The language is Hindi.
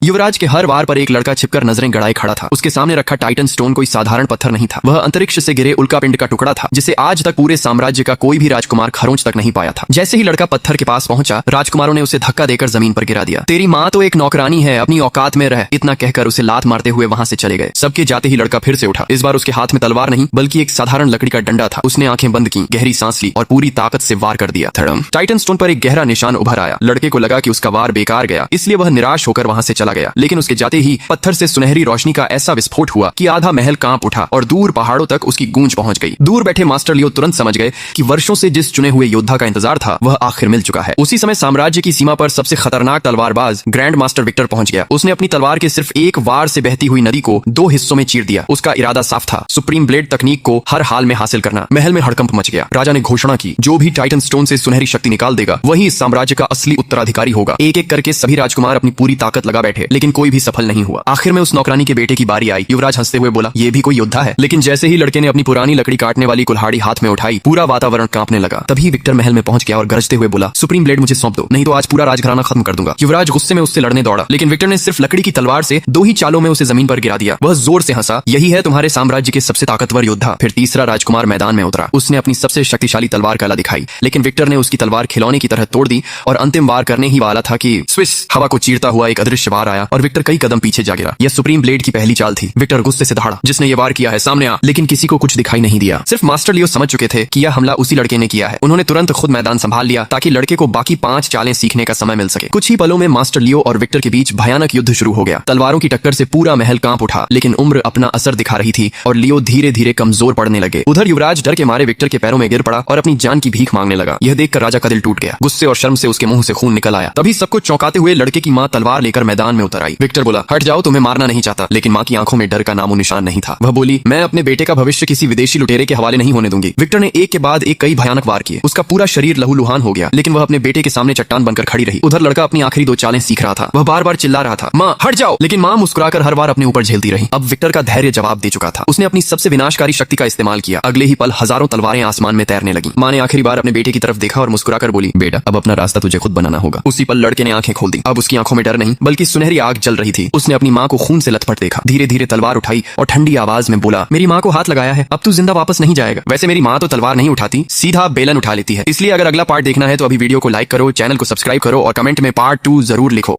युवराज के हर वार पर एक लड़का छिपकर नजरें गड़ाए खड़ा था। उसके सामने रखा टाइटन स्टोन कोई साधारण पत्थर नहीं था। वह अंतरिक्ष से गिरे उल्कापिंड का टुकड़ा था, जिसे आज तक पूरे साम्राज्य का कोई भी राजकुमार खरोंच तक नहीं पाया था। जैसे ही लड़का पत्थर के पास पहुंचा, राजकुमारों ने उसे धक्का देकर जमीन पर गिरा दिया। तेरी माँ तो एक नौकरानी है, अपनी औकात में रह, इतना कहकर उसे लात मारते हुए वहां से चले गए। सबके जाते ही लड़का फिर से उठा। इस बार उसके हाथ में तलवार नहीं बल्कि एक साधारण लकड़ी का डंडा था। उसने आंखें बंद की, गहरी सांस ली और पूरी ताकत से वार कर दिया। धड़म। टाइटन स्टोन पर एक गहरा निशान उभर आया। लड़के को लगा कि उसका वार बेकार गया, इसलिए वह निराश होकर वहां से चला गया। लेकिन उसके जाते ही पत्थर से सुनहरी रोशनी का ऐसा विस्फोट हुआ कि आधा महल कांप उठा और दूर पहाड़ों तक उसकी गूंज पहुंच गई। दूर बैठे मास्टर लियो तुरंत समझ गए कि वर्षों से जिस चुने हुए योद्धा का इंतजार था वह आखिर मिल चुका है। उसी समय साम्राज्य की सीमा पर सबसे खतरनाक तलवारबाज ग्रैंड मास्टर विक्टर पहुंच गया। उसने अपनी तलवार के सिर्फ एक वार से बहती हुई नदी को दो हिस्सों में चीर दिया। उसका इरादा साफ था, सुप्रीम ब्लेड तकनीक को हर हाल में हासिल करना। महल में हड़कंप मच गया। राजा ने घोषणा की, जो भी टाइटन स्टोन से सुनहरी शक्ति निकाल देगा वही इस साम्राज्य का असली उत्तराधिकारी होगा। एक एक करके सभी राजकुमार अपनी पूरी ताकत लगा बैठे, लेकिन कोई भी सफल नहीं हुआ। आखिर में उस नौकरानी के बेटे की बारी आई। युवराज हंसते हुए बोला, ये भी कोई योद्धा है। लेकिन जैसे ही लड़के ने अपनी पुरानी लकड़ी काटने वाली कुल्हाड़ी हाथ में उठाई, पूरा वातावरण कांपने लगा। तभी विक्टर महल में पहुंच गया और गरजते हुए बोला, सुप्रीम ब्लेड मुझे सौंप दो, नहीं तो आज पूरा राजघराना खत्म कर दूंगा। युवराज गुस्से में उससे लड़ने दौड़ा, लेकिन विक्टर ने सिर्फ लकड़ी की तलवार से दो ही चालों में उसे जमीन पर गिरा दिया। वह जोर से हंसा, यही है तुम्हारे साम्राज्य के सबसे ताकतवर योद्धा। फिर तीसरा राजकुमार मैदान में उतरा। उसने अपनी सबसे शक्तिशाली तलवार कला दिखाई, लेकिन विक्टर ने उसकी तलवार खिलौने की तरह तोड़ दी और अंतिम वार करने ही वाला था कि स्विश, हवा को चीरता हुआ एक अदृश्य वार आया और विक्टर कई कदम पीछे जा गिरा। यह सुप्रीम ब्लेड की पहली चाल थी। विक्टर गुस्से से दहाड़ा, जिसने ये वार किया है सामने आ। लेकिन किसी को कुछ दिखाई नहीं दिया। सिर्फ मास्टर लियो समझ चुके थे कि यह हमला उसी लड़के ने किया है। उन्होंने तुरंत खुद मैदान संभाल लिया ताकि लड़के को बाकी 5 चालें सीखने का समय मिल सके। कुछ ही पलों में मास्टर लियो और विक्टर के बीच भयानक युद्ध शुरू हो गया। तलवारों की टक्कर से पूरा महल कांप उठा, लेकिन उम्र अपना असर दिखा रही थी और लियो धीरे धीरे कमजोर पड़ने लगे। उधर युवराज डर के मारे विक्टर के पैरों में गिर पड़ा और अपनी जान की भीख मांगने लगा। यह देखकर राजा का दिल टूट गया। गुस्से और शर्म से उसके मुंह से खून निकल आया। तभी सबको चौंकाते हुए लड़के की मां तलवार लेकर मैदान में उतर आई। विक्टर बोला, हट जाओ, तुम्हें मारना नहीं चाहता। लेकिन मां की आंखों में डर का नामो निशान नहीं था। वह बोली, मैं अपने बेटे का भविष्य किसी विदेशी लुटेरे के हवाले नहीं होने दूंगी। विक्टर ने एक के बाद एक कई भयानक वार किए। उसका पूरा शरीर लहूलुहान हो गया, लेकिन वह अपने बेटे के सामने चट्टान बनकर खड़ी रही। उधर लड़का अपनी आखिरी 2 चालें सीख रहा था। वह बार बार चिल्ला रहा था, मां हट जाओ, लेकिन मां मुस्कुराकर हर बार अपने ऊपर झेलती रही। अब विक्टर का धैर्य जवाब दे चुका था। उसने अपनी सबसे विनाशकारी शक्ति का इस्तेमाल किया। अगले ही पल हजारों तलवारें आसमान में तैरने लगी। मां ने आखिरी बार अपने बेटे की तरफ देखा और मुस्कुराकर बोली, बेटा अब अपना रास्ता तुझे खुद बनाना होगा। उसी पल लड़के ने आंखें खोल दी। अब उसकी आंखों में डर नहीं बल्कि सुनहरी आग जल रही थी। उसने अपनी मां को खून से लथपथ देखा, धीरे धीरे तलवार उठाई और ठंडी आवाज में बोला, मेरी मां को हाथ लगाया है, अब तू जिंदा वापस नहीं जाएगा। वैसे मेरी मां तो तलवार नहीं उठाती, सीधा बेलन उठा लेती है। इसलिए अगर अगला पार्ट देखना है तो अभी वीडियो को लाइक करो, चैनल को सब्सक्राइब करो और कमेंट में पार्ट 2 जरूर लिखो।